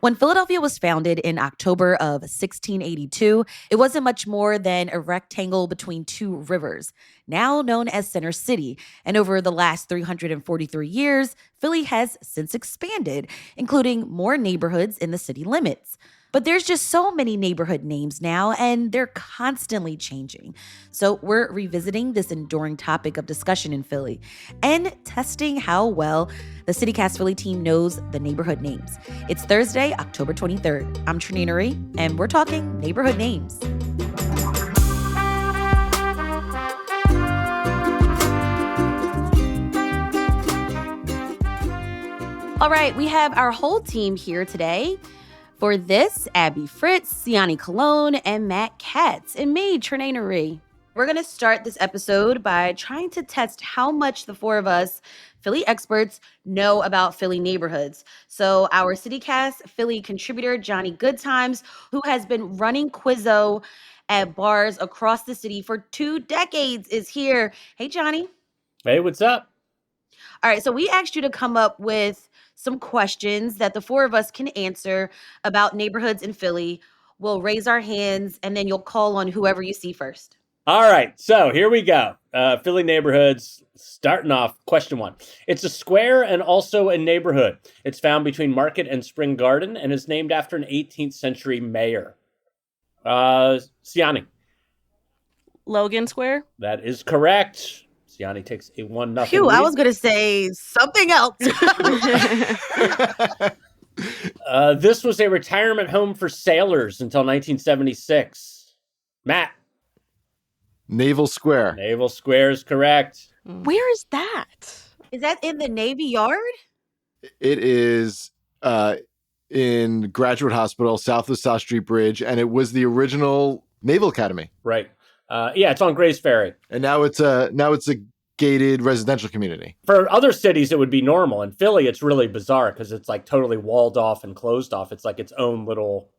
When Philadelphia was founded in October of 1682, it wasn't much more than a rectangle between two rivers, now known as Center City. And over the last 343 years, Philly has since expanded, including more neighborhoods in the city limits. But there's just so many neighborhood names now, and they're constantly changing. So we're revisiting this enduring topic of discussion in Philly and testing how well the CityCast Philly team knows the neighborhood names. It's Thursday, October 23rd. I'm Trinina Ree, and we're talking neighborhood names. All right, we have our whole team here today. For this, Abby Fritz, Siani Colon, and Matt Katz, and me, Trinina Ree. We're going to start this episode by trying to test how much the four of us Philly experts know about Philly neighborhoods. So our CityCast Philly contributor, Johnny Goodtimes, who has been running Quizzo at bars across the city for 2 decades, is here. Hey, Johnny. Hey, what's up? All right, so we asked you to come up with some questions that the four of us can answer about neighborhoods in Philly. We'll raise our hands, and then you'll call on whoever you see first. All right, so here we go. Philly neighborhoods, starting off, question 1. It's a square and also a neighborhood. It's found between Market and Spring Garden and is named after an 18th century mayor. Siani. Logan Square? That is correct. Siani takes a 1-0 Phew, lead. I was going to say something else. This was a retirement home for sailors until 1976. Matt. Naval Square. Naval Square is correct. Where is that? Is that in the Navy Yard? It is in Graduate Hospital, south of South Street Bridge, and it was the original Naval Academy. Right. Yeah, it's on Grays Ferry. And now it's a gated residential community. For other cities, it would be normal. In Philly, it's really bizarre because it's like totally walled off and closed off. It's like its own little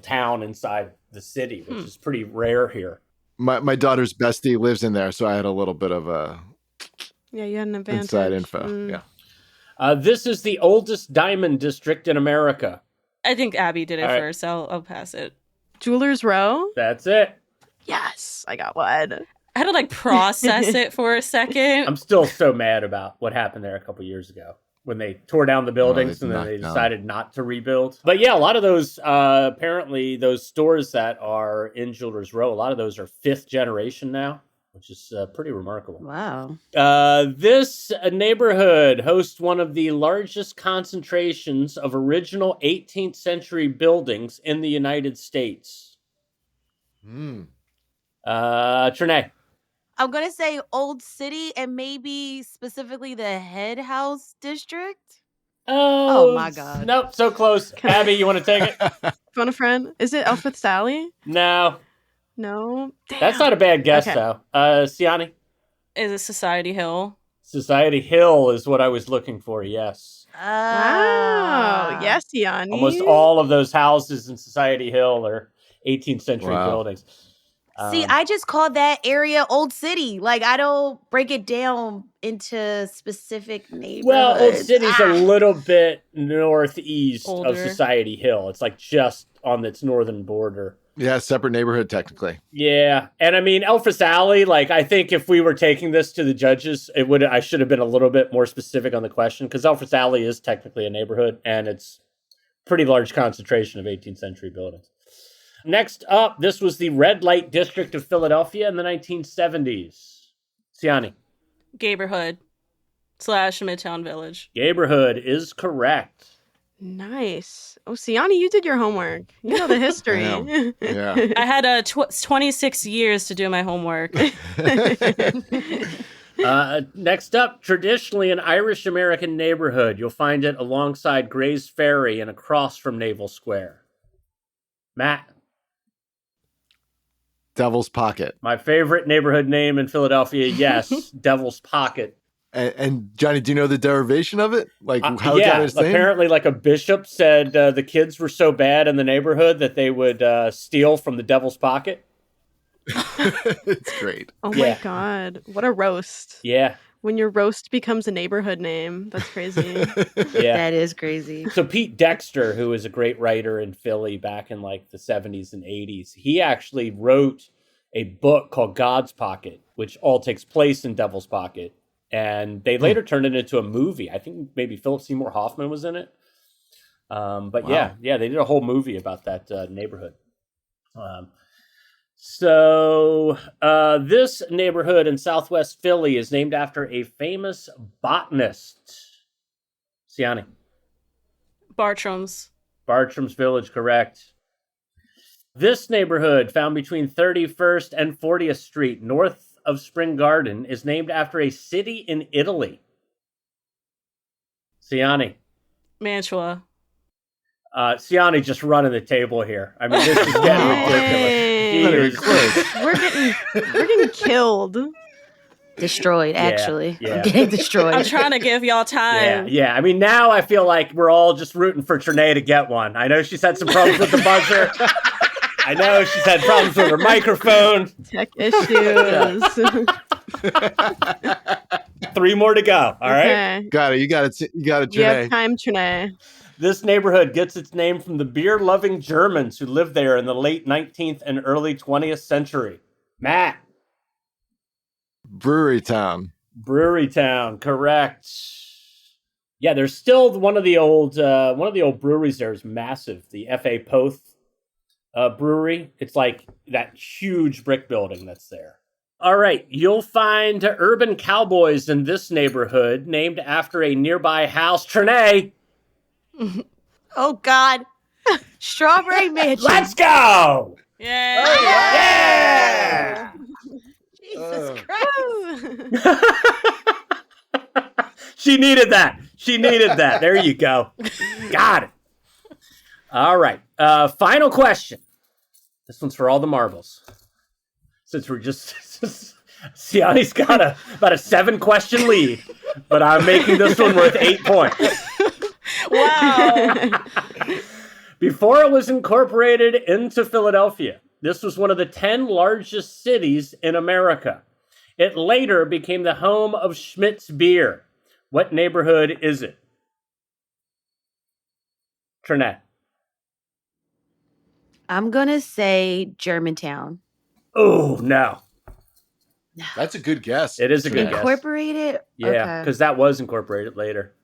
town inside the city, which is pretty rare here. My daughter's bestie lives in there, so I had a little bit of you had an advantage. Inside info. Yeah. This is the oldest diamond district in America. I think Abby did it All right. first. I'll pass it. Jewelers Row? That's it. Yes, I got one. I had to process it for a second. I'm still so mad about what happened there a couple years ago when they tore down the buildings and then they decided not to rebuild. But yeah, a lot of those, apparently those stores that are in Jewelers Row, a lot of those are 5th generation now, which is pretty remarkable. Wow. This neighborhood hosts one of the largest concentrations of original 18th century buildings in the United States. Trinae. I'm going to say Old City and maybe specifically the Head House District. Oh my God. Nope, so close. Abby, you want to take it? Phone a friend? Is it Elfith Sally? No. No? Damn. That's not a bad guess, though. Siani? Is it Society Hill? Society Hill is what I was looking for, yes. Wow. Yes, Siani. Almost all of those houses in Society Hill are 18th century buildings. See, I just called that area Old City. I don't break it down into specific neighborhoods. Well, Old City's a little bit northeast Older. of Society Hill. It's just on its northern border. Yeah, separate neighborhood, technically. Yeah. And I mean, Elfis Alley, I think if we were taking this to the judges, I should have been a little bit more specific on the question because Elfis Alley is technically a neighborhood and it's pretty large concentration of 18th century buildings. Next up, this was the red light district of Philadelphia in the 1970s. Siani. Gayborhood / Midtown Village. Gayborhood is correct. Nice. Oh, Siani, you did your homework. You know the history. Yeah. I had 26 years to do my homework. Next up, traditionally an Irish-American neighborhood. You'll find it alongside Grays Ferry and across from Naval Square. Matt. Devil's Pocket. My favorite neighborhood name in Philadelphia, yes, Devil's Pocket. And Johnny, do you know the derivation of it? How it got its name? Apparently a bishop said the kids were so bad in the neighborhood that they would steal from the Devil's Pocket. It's great. Oh my God. What a roast. Yeah. When your roast becomes a neighborhood name. That's crazy. Yeah. That is crazy. So Pete Dexter, who was a great writer in Philly back in like the 70s and 80s, he actually wrote a book called God's Pocket, which all takes place in Devil's Pocket. And they later turned it into a movie. I think maybe Philip Seymour Hoffman was in it. But Wow. yeah, they did a whole movie about that neighborhood. So this neighborhood in Southwest Philly is named after a famous botanist. Siani. Bartram's. Bartram's Village, correct. This neighborhood, found between 31st and 40th Street, north of Spring Garden, is named after a city in Italy. Siani. Mantua. Siani just running the table here. I mean, this is getting Hey. Not even ridiculous. close. We're getting killed. Destroyed, actually. yeah. I'm getting destroyed. I'm trying to give y'all time. Yeah. I mean, now I feel like we're all just rooting for Trinae to get one. I know she's had some problems with the buzzer. I know she's had problems with her microphone. Tech issues. 3 more to go. All right. Okay. Got it. You got it. You got it, You have Janae. time, Trinae. This neighborhood gets its name from the beer-loving Germans who lived there in the late 19th and early 20th century. Matt. Brewery Town. Brewery Town, correct. Yeah, there's still one of the old breweries there is massive. The F.A. Poth brewery. It's like that huge brick building that's there. All right, you'll find urban cowboys in this neighborhood named after a nearby house. Trinae, Oh, God. Strawberry Mansion. let's go! Yeah. Yeah! Jesus Christ. She needed that. There you go. Got it. All right. Final question. This one's for all the marbles. Since we're just... Siani's got about a 7-question lead, but I'm making this one worth 8 points. Wow. Before it was incorporated into Philadelphia, this was one of the 10 largest cities in America. It later became the home of Schmidt's Beer. What neighborhood is it? Trinette. I'm going to say Germantown. Oh, no. That's a good guess. It is a good guess. Incorporated? Yeah, Okay. because that was incorporated later.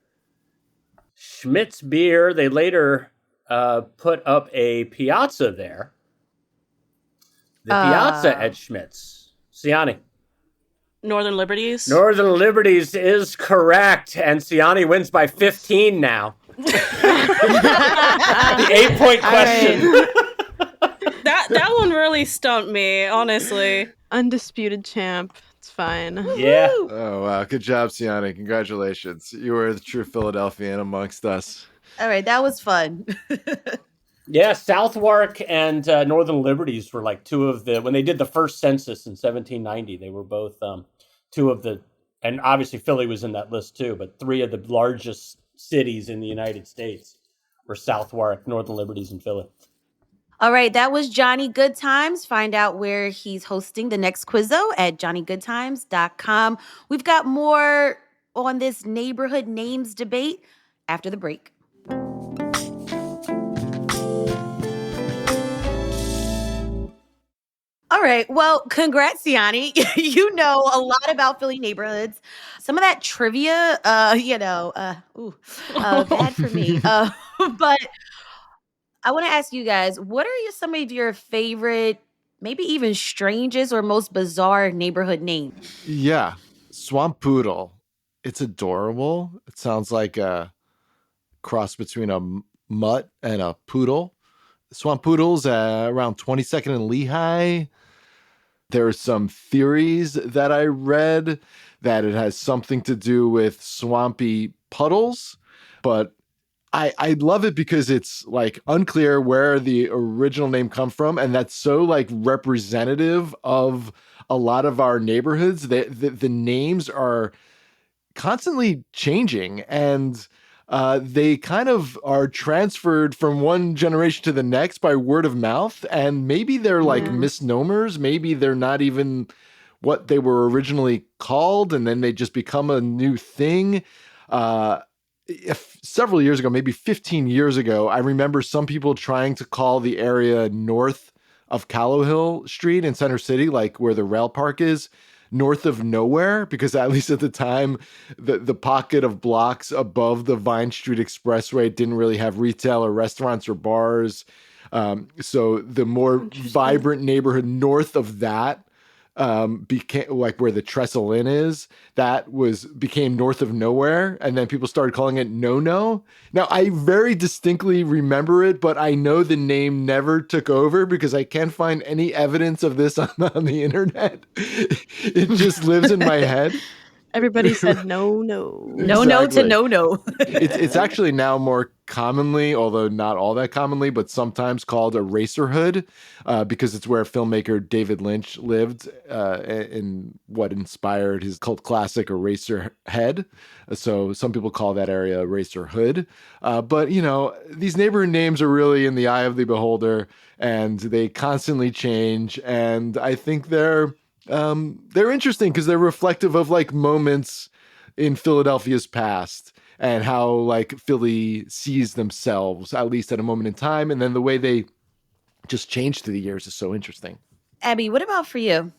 Schmidt's Beer, they later put up a piazza there. The piazza at Schmidt's. Siani. Northern Liberties. Northern Liberties is correct, and Siani wins by 15 now. The 8-point question. That one really stumped me, honestly. Undisputed champ. It's fine. Yeah. Oh, wow. Good job, Siani. Congratulations. You were the true Philadelphian amongst us. All right, that was fun. Yeah, Southwark and Northern Liberties were like two of the, when they did the first census in 1790, they were both two of the, and obviously Philly was in that list too, but 3 of the largest cities in the United States were Southwark, Northern Liberties, and Philly. All right, that was Johnny Goodtimes. Find out where he's hosting the next quizzo at johnnygoodtimes.com. We've got more on this neighborhood names debate after the break. All right. Well, congrats, Siani. You know a lot about Philly neighborhoods. Some of that trivia, bad for me. But I want to ask you guys, what are some of your favorite, maybe even strangest or most bizarre neighborhood names? Yeah. Swamp Poodle. It's adorable. It sounds like a cross between a mutt and a poodle. Swamp Poodle's around 22nd and Lehigh. There are some theories that I read that it has something to do with swampy puddles, but I love it because it's like unclear where the original name come from, and that's so like representative of a lot of our neighborhoods. The names are constantly changing, and they kind of are transferred from one generation to the next by word of mouth, and maybe they're like misnomers. Maybe they're not even what they were originally called, and then they just become a new thing. If several years ago, maybe 15 years ago, I remember some people trying to call the area north of Callowhill Street in Center City, like where the rail park is, north of nowhere, because at least at the time, the pocket of blocks above the Vine Street Expressway didn't really have retail or restaurants or bars. So the more vibrant neighborhood north of that became like where the Trestle Inn is, became north of nowhere, and then people started calling it No. Now I very distinctly remember it, but I know the name never took over because I can't find any evidence of this on the internet. It just lives in my head. Everybody said no. No Exactly. to no. It's actually now more commonly, although not all that commonly, but sometimes called Eraserhood, because it's where filmmaker David Lynch lived, in what inspired his cult classic Eraserhead. So some people call that area Eraserhood. But these neighborhood names are really in the eye of the beholder, and they constantly change. And I think they're interesting because they're reflective of like moments in Philadelphia's past and how like Philly sees themselves, at least at a moment in time. And then the way they just change through the years is so interesting. Abby, what about for you?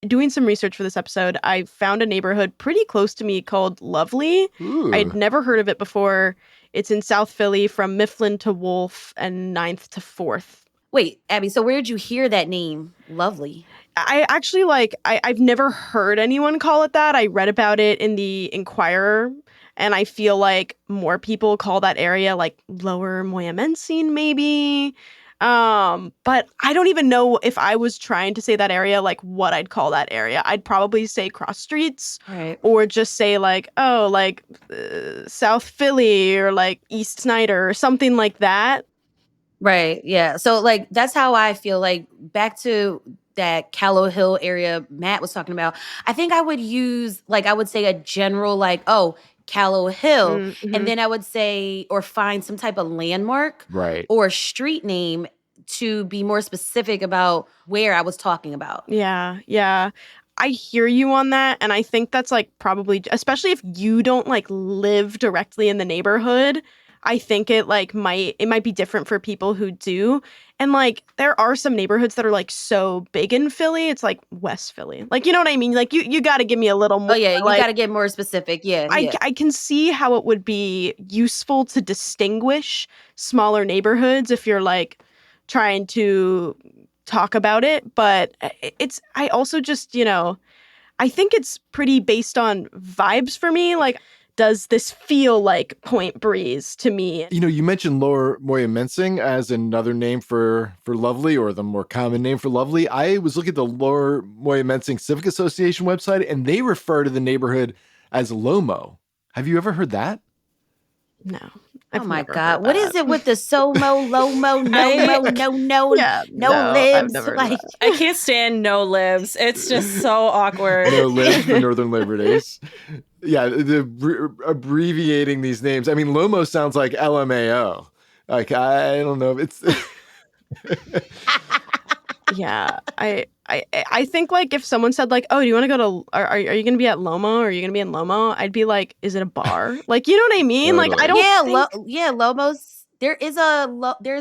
Doing some research for this episode, I found a neighborhood pretty close to me called Lovely. Ooh. I'd never heard of it before. It's in South Philly from Mifflin to Wolf and 9th to 4th. Wait, Abby, so where did you hear that name? Lovely. I actually I've never heard anyone call it that. I read about it in the Inquirer, and I feel like more people call that area like Lower Moyamensing maybe. But I don't even know if I was trying to say that area, like what I'd call that area. I'd probably say cross streets, Right. or just say like, oh, like South Philly or like East Snyder or something like that. Right. Yeah. So like that's how I feel. Like back to that Callow Hill area Matt was talking about. I think I would use I would say a general Callow Hill, Mm-hmm. and then I would say or find some type of landmark Right. or street name to be more specific about where I was talking about. Yeah. I hear you on that, and I think that's probably, especially if you don't live directly in the neighborhood, I think it might be different for people who do. And there are some neighborhoods that are so big in Philly, it's West Philly. You know what I mean? You got to give me a little more. Oh yeah, you got to get more specific. Yeah. I can see how it would be useful to distinguish smaller neighborhoods if you're trying to talk about it, but I also just, I think it's pretty based on vibes for me. Does this feel like Point Breeze to me? You mentioned Lower Moyamensing as another name for Lovely, or the more common name for Lovely. I was looking at the Lower Moyamensing Civic Association website, and they refer to the neighborhood as Lomo. Have you ever heard that? No. Oh my God. What is it with the SOMO, LOMO, no I've libs? never heard of that. I can't stand no libs. It's just so awkward. No libs for Northern Labor Days. Yeah, abbreviating these names. I mean, Lomo sounds like LMAO. I don't know if it's... Yeah, I think if someone said oh, do you want to go to are you going to be at Lomo, or are you going to be in Lomo? I'd be like, is it a bar? You know what I mean? Totally. I don't think... Lomo's. There's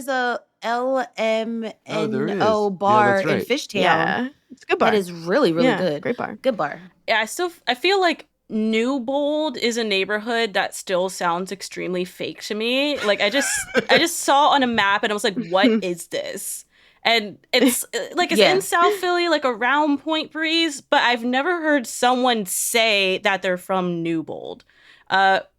a LMNO bar that's right. in Fishtown. Yeah, it's a good bar. That is really good. Great bar. Good bar. Yeah, I feel like Newbold is a neighborhood that still sounds extremely fake to me. I just saw on a map and I was like, what is this? And it's in South Philly, around Point Breeze, but I've never heard someone say that they're from Newbold.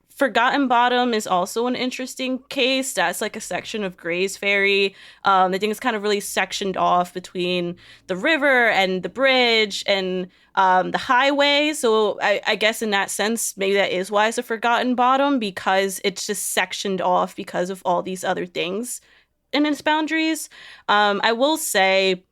Forgotten Bottom is also an interesting case. That's a section of Gray's Ferry. I think it's kind of really sectioned off between the river and the bridge and the highway. So I guess in that sense, maybe that is why it's a Forgotten Bottom, because it's just sectioned off because of all these other things in its boundaries. I will say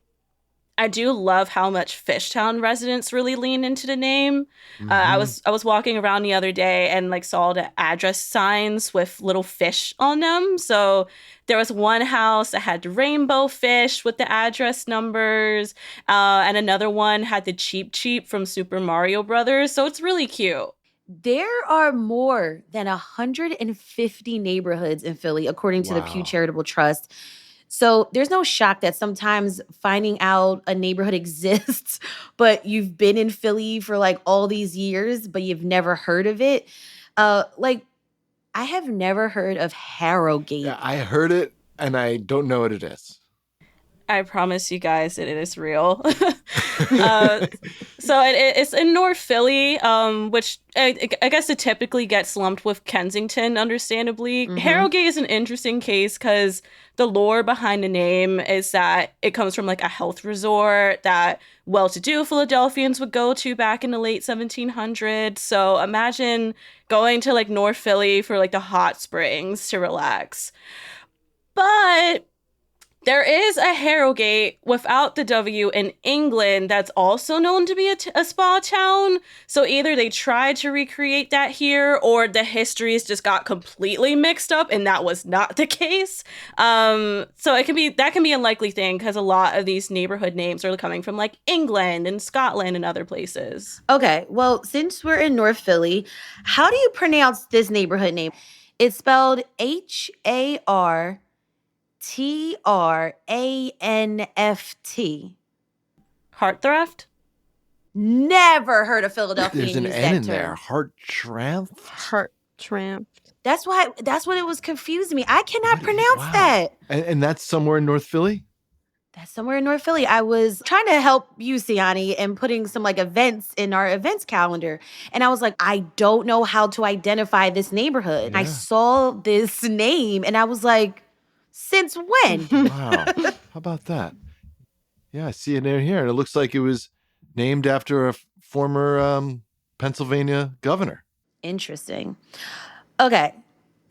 I do love how much Fishtown residents really lean into the name. I Mhm. was walking around the other day and like saw the address signs with little fish on them. So there was one house that had the rainbow fish with the address numbers, and another one had the Cheep Cheep from Super Mario Brothers. So it's really cute. There are more than 150 neighborhoods in Philly, according to the Pew Wow. Charitable Trust. So there's no shock that sometimes finding out a neighborhood exists, but you've been in Philly for like all these years, but you've never heard of it. Like I have never heard of Harrogate. Yeah, I heard it and I don't know what it is. I promise you guys that it is real. uh, so it's in North Philly, which I guess it typically gets lumped with Kensington, understandably. Mhm. Harrogate is an interesting case because the lore behind the name is that it comes from like a health resort that well-to-do Philadelphians would go to back in the late 1700s. So imagine going to like North Philly for like the hot springs to relax. But there is a Harrogate without the W in England that's also known to be a spa town. So either they tried to recreate that here, or the histories just got completely mixed up, and that was not the case. So it can be a likely thing because a lot of these neighborhood names are coming from like England and Scotland and other places. Okay, well, since we're in North Philly, how do you pronounce this neighborhood name? It's spelled Hartranft. Heartthrift? Never heard a Philadelphian There's an use N that in there. term. Hartranft? Heart tramp. That's what it was confusing me. I cannot What? pronounce Wow. that. And that's somewhere in North Philly? That's somewhere in North Philly. I was trying to help you, Siani, and putting some like events in our events calendar. And I was like, I don't know how to identify this neighborhood. I Yeah. saw this name and I was like, since when? Wow. How about that? Yeah, I see it in here. And it looks like it was named after a former Pennsylvania governor. Interesting. Okay.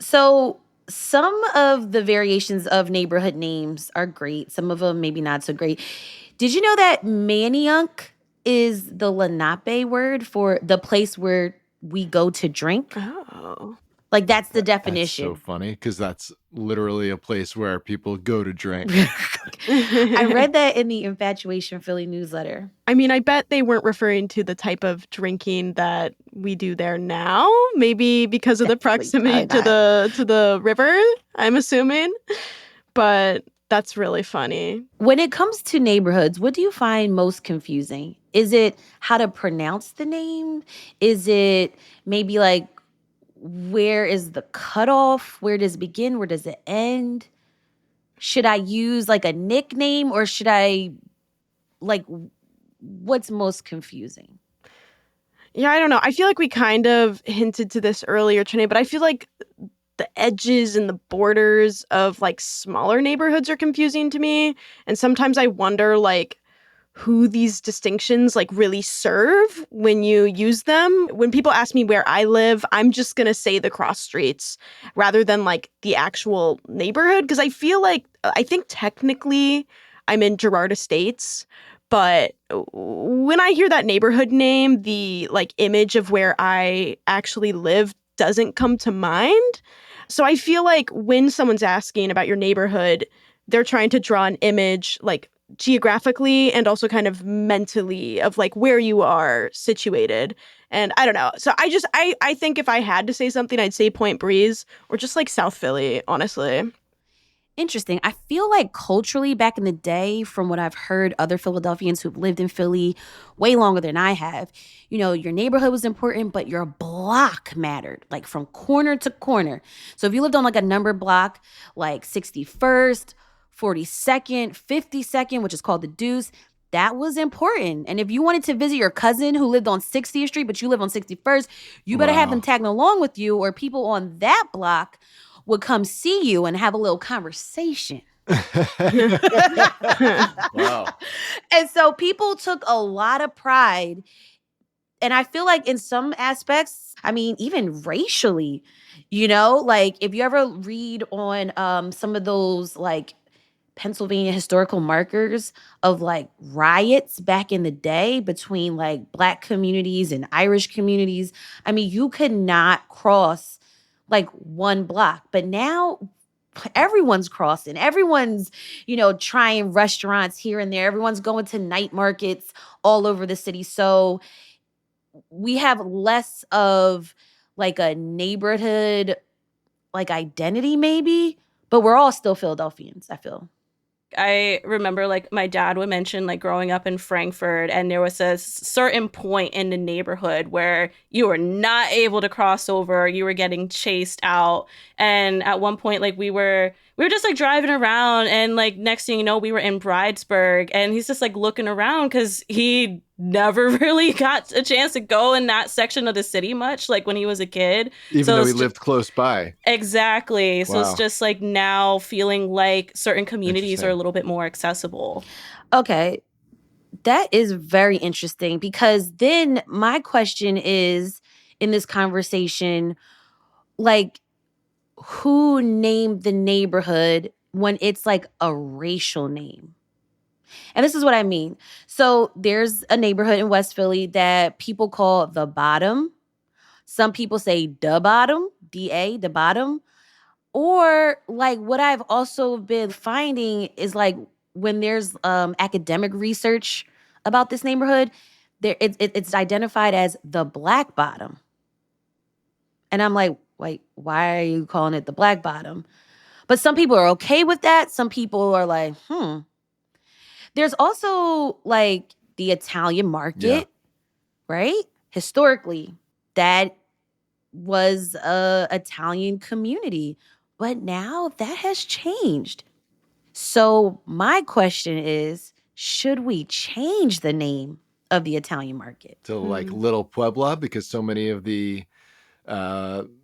So some of the variations of neighborhood names are great. Some of them maybe not so great. Did you know that Manayunk is the Lenape word for the place where we go to drink? Oh. Like that's the That's definition. so funny because that's literally a place where people go to drink. I read that in the Infatuation Philly newsletter. I mean, I bet they weren't referring to the type of drinking that we do there now. Maybe because of the Definitely, proximity probably to the river, I'm assuming. But that's really funny. When it comes to neighborhoods, what do you find most confusing? Is it how to pronounce the name? Is it maybe like where is the cutoff? Where does it begin? Where does it end? Should I use like a nickname or should I like what's most confusing? Yeah, I don't know. I feel like we kind of hinted to this earlier, Trinae, but I feel like the edges and the borders of like smaller neighborhoods are confusing to me. And sometimes I wonder like who these distinctions like really serve when you use them. When people ask me where I live, I'm just going to say the cross streets rather than like the actual neighborhood because I think technically I'm in Girard Estates, but when I hear that neighborhood name, the like image of where I actually live doesn't come to mind. So I feel like when someone's asking about your neighborhood, they're trying to draw an image like geographically and also kind of mentally of like where you are situated. And I don't know. So I think if I had to say something, I'd say Point Breeze or just like South Philly, honestly. Interesting. I feel like culturally back in the day, from what I've heard other Philadelphians who've lived in Philly way longer than I have, you know, your neighborhood was important, but your block mattered, like from corner to corner. So if you lived on like a number block, like 61st, 42nd, 52nd, which is called the Deuce, that was important. And if you wanted to visit your cousin who lived on 60th Street, but you live on 61st, you better have them Wow. tagging along with you, or people on that block would come see you and have a little conversation. Wow. And so people took a lot of pride. And I feel like in some aspects, I mean, even racially, you know, like if you ever read on some of those like Pennsylvania historical markers of like riots back in the day between like black communities and Irish communities. I mean, you could not cross like one block, but now everyone's crossing. Everyone's, trying restaurants here and there. Everyone's going to night markets all over the city. So we have less of like a neighborhood like identity maybe, but we're all still Philadelphians, I feel. I remember like my dad would mention like growing up in Frankfurt, and there was a certain point in the neighborhood where you were not able to cross over, you were getting chased out. And at one point, like we were just like driving around, and like next thing you know, we were in Bridesburg, and he's just like looking around because he never really got a chance to go in that section of the city much, like when he was a kid. Even So though it's he lived close by. exactly. So it's Wow. just like now feeling like certain communities are a Interesting. little bit more accessible. Okay. That is very interesting because then my question is in this conversation, like, who named the neighborhood when it's like a racial name? And this is what I mean. So there's a neighborhood in West Philly that people call the Bottom. Some people say the Bottom, DA, the Bottom. Or like what I've also been finding is like when there's academic research about this neighborhood, it's identified as the Black Bottom. And I'm like, wait, why are you calling it the Black Bottom? But some people are okay with that. Some people are like, There's also like the Italian Yeah. market, right? Historically, that was a Italian community, but now that has changed. So my question is, should we change the name of the Italian market? To like Little Puebla, because so many of the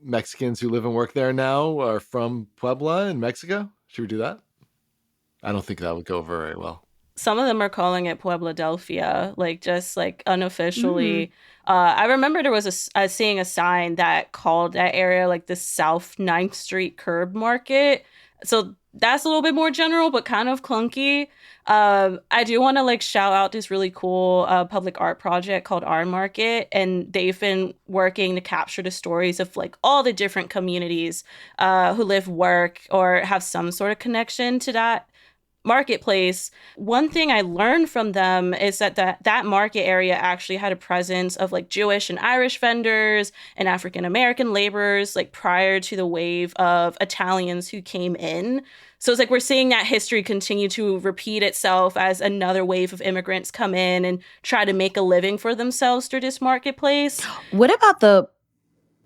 Mexicans who live and work there now are from Puebla in Mexico. Should we do that? I don't think that would go very well. Some of them are calling it Puebladelphia, like just like unofficially. I remember there was seeing a sign that called that area like the South 9th Street Curb Market. So that's a little bit more general, but kind of clunky. I do want to like shout out this really cool public art project called Art Market, and they've been working to capture the stories of like all the different communities who live, work, or have some sort of connection to that marketplace. One thing I learned from them is that market area actually had a presence of like Jewish and Irish vendors and African American laborers like prior to the wave of Italians who came in. So it's like we're seeing that history continue to repeat itself as another wave of immigrants come in and try to make a living for themselves through this marketplace. What about the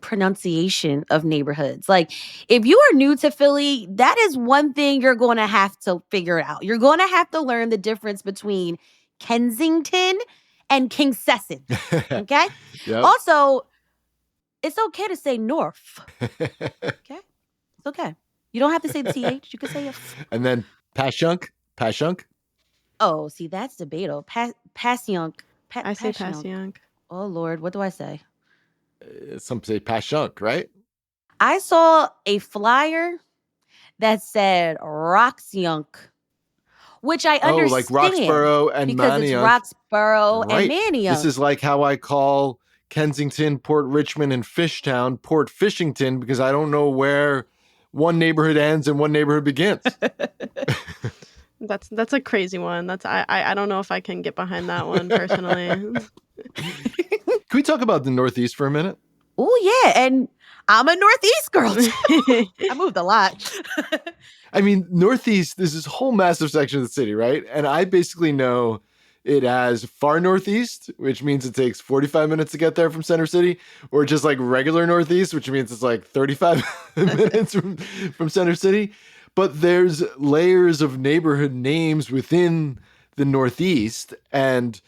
pronunciation of neighborhoods? Like, if you are new to Philly, that is one thing you're going to have to figure out. You're going to have to learn the difference between Kensington and Kingsesson. Okay. Yep. Also, it's okay to say North. Okay. It's okay. You don't have to say the TH. You can say a. And then Pashunk. Oh, see, that's debatable. Passyunk. I say Passyunk. Oh, Lord. What do I say? Some say Pashunk, right? I saw a flyer that said Roxyunk, which I understand. Oh, like Roxborough and because Manayunk. it's Roxborough Right. and Manayunk. This is like how I call Kensington, Port Richmond, and Fishtown Port Fishington, because I don't know where one neighborhood ends and one neighborhood begins. That's a crazy one. I don't know if I can get behind that one personally. Can we talk about the Northeast for a minute? Oh, yeah. And I'm a Northeast girl, too. I moved a lot. I mean, Northeast, there's this whole massive section of the city, right? And I basically know it as far Northeast, which means it takes 45 minutes to get there from Center City, or just like regular Northeast, which means it's like 35 minutes from Center City. But there's layers of neighborhood names within the Northeast, and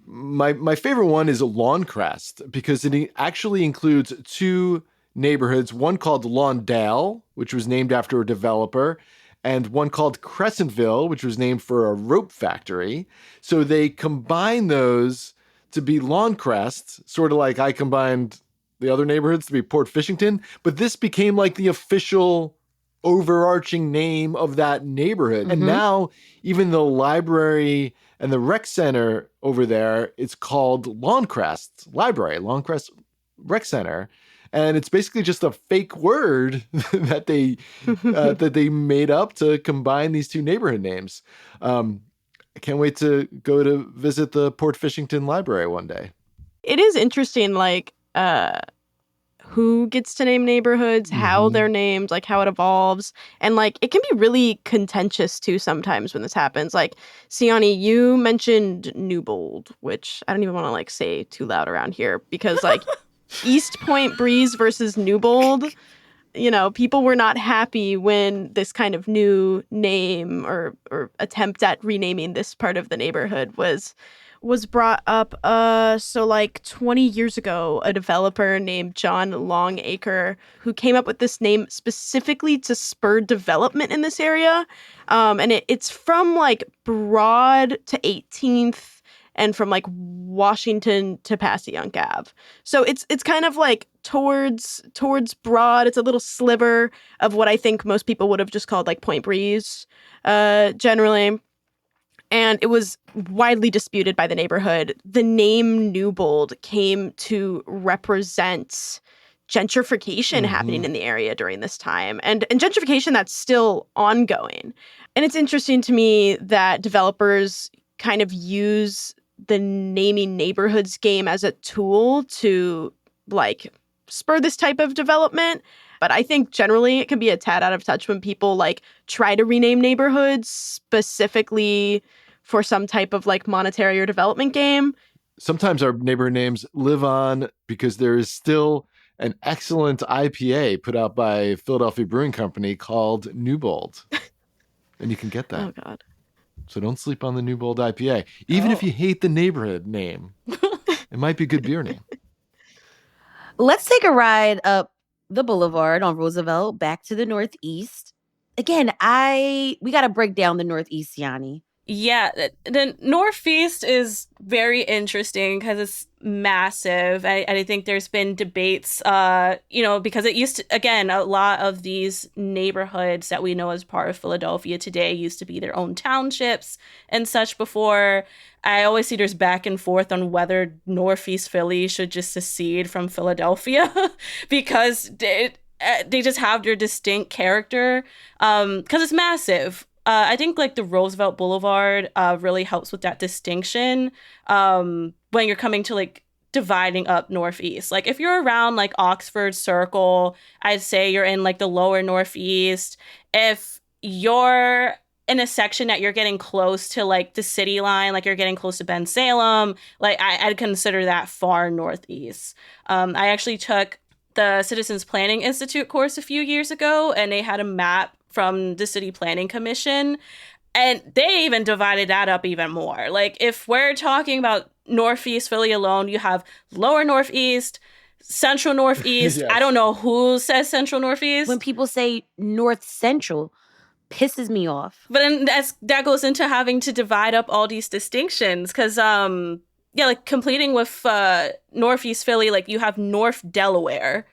my favorite one is Lawncrest, because it actually includes two neighborhoods, one called Lawndale, which was named after a developer, and one called Crescentville, which was named for a rope factory. So they combine those to be Lawncrest, sort of like I combined the other neighborhoods to be Port Fishington, but this became like the official overarching name of that neighborhood. And Mhm. now even the library and the rec center over there, it's called Lawncrest Library, Lawncrest Rec Center. And it's basically just a fake word that they made up to combine these two neighborhood names. I can't wait to go to visit the Port Fishington Library one day. It is interesting, like, who gets to name neighborhoods, how Mhm. they're named, like how it evolves. And like it can be really contentious too sometimes when this happens. Like, Siani, you mentioned Newbold, which I don't even want to like say too loud around here because like East Point Breeze versus Newbold, you know, people were not happy when this kind of new name or attempt at renaming this part of the neighborhood was brought up. So like 20 years ago, a developer named John Longacre, who came up with this name specifically to spur development in this area. And it's from like Broad to 18th and from like Washington to Passyunk Ave. So it's kind of like towards Broad. It's a little sliver of what I think most people would have just called like Point Breeze, generally. And it was widely disputed by the neighborhood. The name Newbold came to represent gentrification happening in the area during this time. And gentrification that's still ongoing. And it's interesting to me that developers kind of use the naming neighborhoods game as a tool to like spur this type of development. But I think generally it can be a tad out of touch when people like try to rename neighborhoods specifically for some type of like monetary or development game. Sometimes our neighborhood names live on because there is still an excellent IPA put out by Philadelphia Brewing Company called Newbold. And you can get that. Oh, God. So don't sleep on the Newbold IPA. Even if you hate the neighborhood name, it might be a good beer name. Let's take a ride up the boulevard on Roosevelt back to the Northeast. Again, we got to break down the Northeast, Yanni. Yeah, the Northeast is very interesting because it's massive. I think there's been debates, because it used to, again, a lot of these neighborhoods that we know as part of Philadelphia today used to be their own townships and such before. I always see there's back and forth on whether Northeast Philly should just secede from Philadelphia because they just have their distinct character because it's massive. I think like the Roosevelt Boulevard really helps with that distinction when you're coming to like dividing up Northeast. Like if you're around like Oxford Circle, I'd say you're in like the lower Northeast. If you're in a section that you're getting close to like the city line, like you're getting close to Ben Salem, like I'd consider that far Northeast. I actually took the Citizens Planning Institute course a few years ago, and they had a map from the City Planning Commission, and they even divided that up even more. Like if we're talking about Northeast Philly alone, you have lower Northeast, central Northeast. Yes. I don't know who says central Northeast. When people say North Central, pisses me off. But then that goes into having to divide up all these distinctions because like completing with Northeast Philly, like you have North Delaware,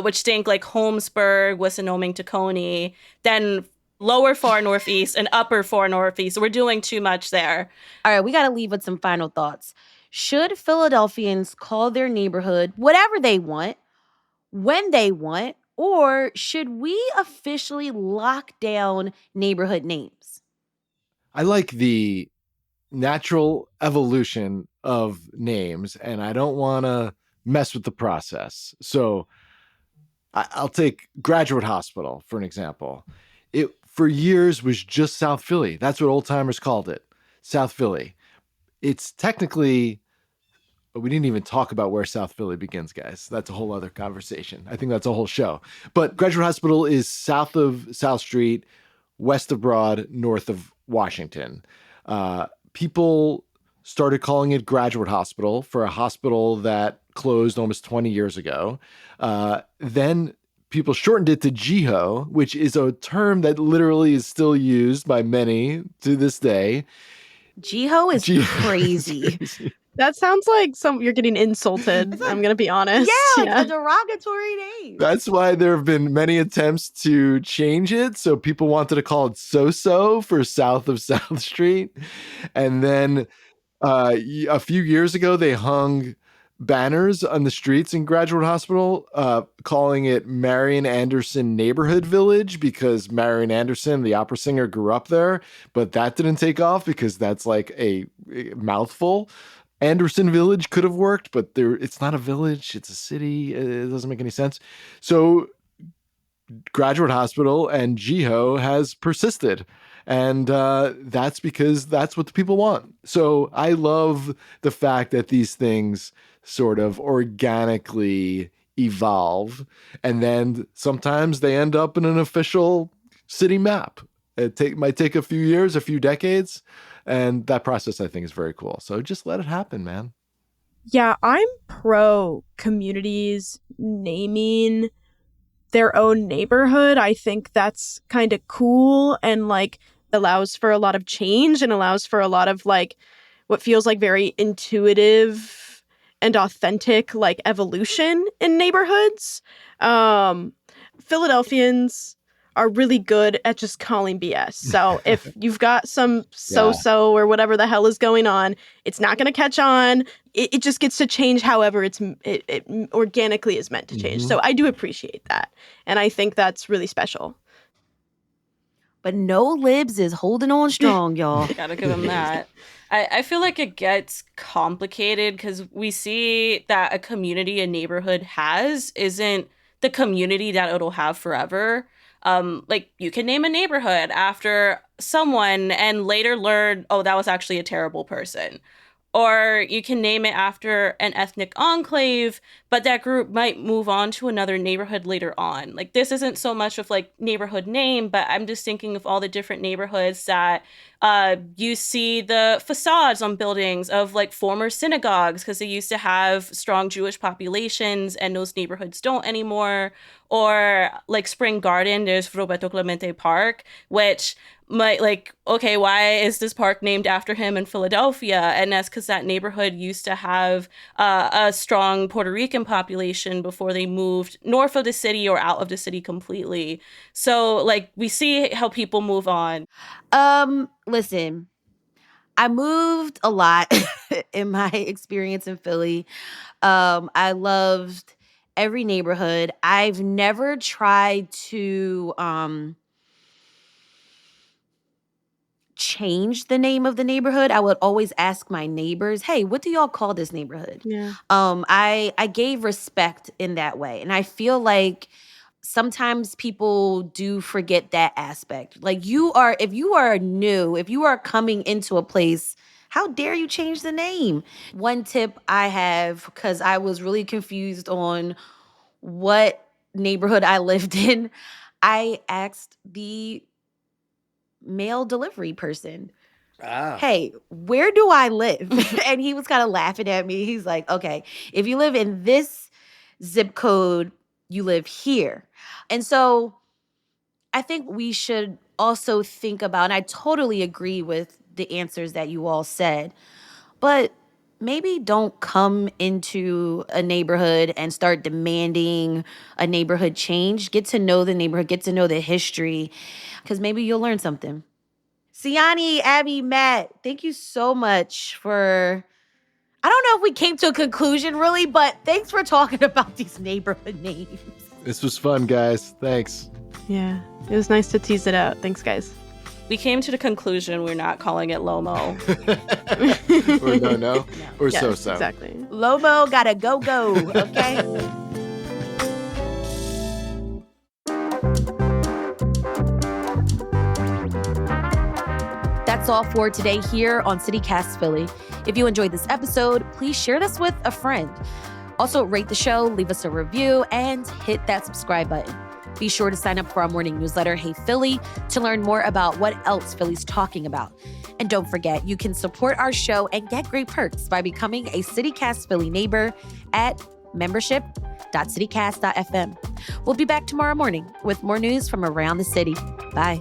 which think like Holmesburg, Wissinoming, Tacony, then lower far Northeast and upper far Northeast. So we're doing too much there. All right, we got to leave with some final thoughts. Should Philadelphians call their neighborhood whatever they want, when they want, or should we officially lock down neighborhood names? I like the natural evolution of names, and I don't want to mess with the process. So I'll take Graduate Hospital for an example. It for years was just South Philly. That's what old timers called it, South Philly. It's technically, we didn't even talk about where South Philly begins, guys. That's a whole other conversation. I think that's a whole show. But Graduate Hospital is south of South Street, west of Broad, north of Washington. People started calling it Graduate Hospital for a hospital that closed almost 20 years ago. Then people shortened it to GHO, which is a term that literally is still used by many to this day. GHO is crazy. That sounds like you're getting insulted. It's a- I'm gonna be honest. Yeah, like a derogatory name. That's why there have been many attempts to change it. So people wanted to call it So-So for south of South Street. And then a few years ago, they hung banners on the streets in Graduate Hospital calling it Marian Anderson Neighborhood Village because Marian Anderson, the opera singer, grew up there. But that didn't take off because that's like a mouthful. Anderson Village could have worked, but it's not a village, it's a city. It doesn't make any sense. So Graduate Hospital and GEHO has persisted. And that's because that's what the people want. So I love the fact that these things sort of organically evolve. And then sometimes they end up in an official city map. It might take a few years, a few decades. And that process, I think, is very cool. So just let it happen, man. Yeah, I'm pro communities naming their own neighborhood. I think that's kind of cool and like allows for a lot of change and allows for a lot of like what feels like very intuitive and authentic like evolution in neighborhoods. Philadelphians are really good at just calling BS. So if you've got some so-so or whatever the hell is going on, it's not going to catch on. It just gets to change however it organically is meant to change. So I do appreciate that. And I think that's really special. But No Libs is holding on strong, y'all. Gotta give them that. I feel like it gets complicated because we see that a community a neighborhood has isn't the community that it'll have forever. Like you can name a neighborhood after someone and later learn, oh, that was actually a terrible person. Or you can name it after an ethnic enclave, but that group might move on to another neighborhood later on. Like this isn't so much of like neighborhood name, but I'm just thinking of all the different neighborhoods that you see the facades on buildings of like former synagogues because they used to have strong Jewish populations and those neighborhoods don't anymore. Or like Spring Garden, there's Roberto Clemente Park, which might like, okay, why is this park named after him in Philadelphia? And that's because that neighborhood used to have a strong Puerto Rican population before they moved north of the city or out of the city completely. So like we see how people move on. Listen, I moved a lot in my experience in Philly. I loved every neighborhood. I've never tried to change the name of the neighborhood. I would always ask my neighbors, hey, what do y'all call this neighborhood? Yeah. I gave respect in that way. And I feel like sometimes people do forget that aspect. Like if you are new, if you are coming into a place, how dare you change the name? One tip I have, because I was really confused on what neighborhood I lived in, I asked the mail delivery person, hey, where do I live? And he was kind of laughing at me. He's like, okay, if you live in this zip code, you live here. And so I think we should also think about, and I totally agree with the answers that you all said, but maybe don't come into a neighborhood and start demanding a neighborhood change. Get to know the neighborhood, get to know the history, because maybe you'll learn something. Siani, Abby, Matt, thank you so much for, I don't know if we came to a conclusion really, but thanks for talking about these neighborhood names. This was fun, guys. Thanks. Yeah. It was nice to tease it out. Thanks, guys. We came to the conclusion we're not calling it Lomo. Or no. Or Yes, so-so. Exactly. Lomo gotta go, okay? That's all for today here on CityCast Philly. If you enjoyed this episode, please share this with a friend. Also, rate the show, leave us a review, and hit that subscribe button. Be sure to sign up for our morning newsletter, Hey Philly, to learn more about what else Philly's talking about. And don't forget, you can support our show and get great perks by becoming a CityCast Philly neighbor at membership.citycast.fm. We'll be back tomorrow morning with more news from around the city. Bye.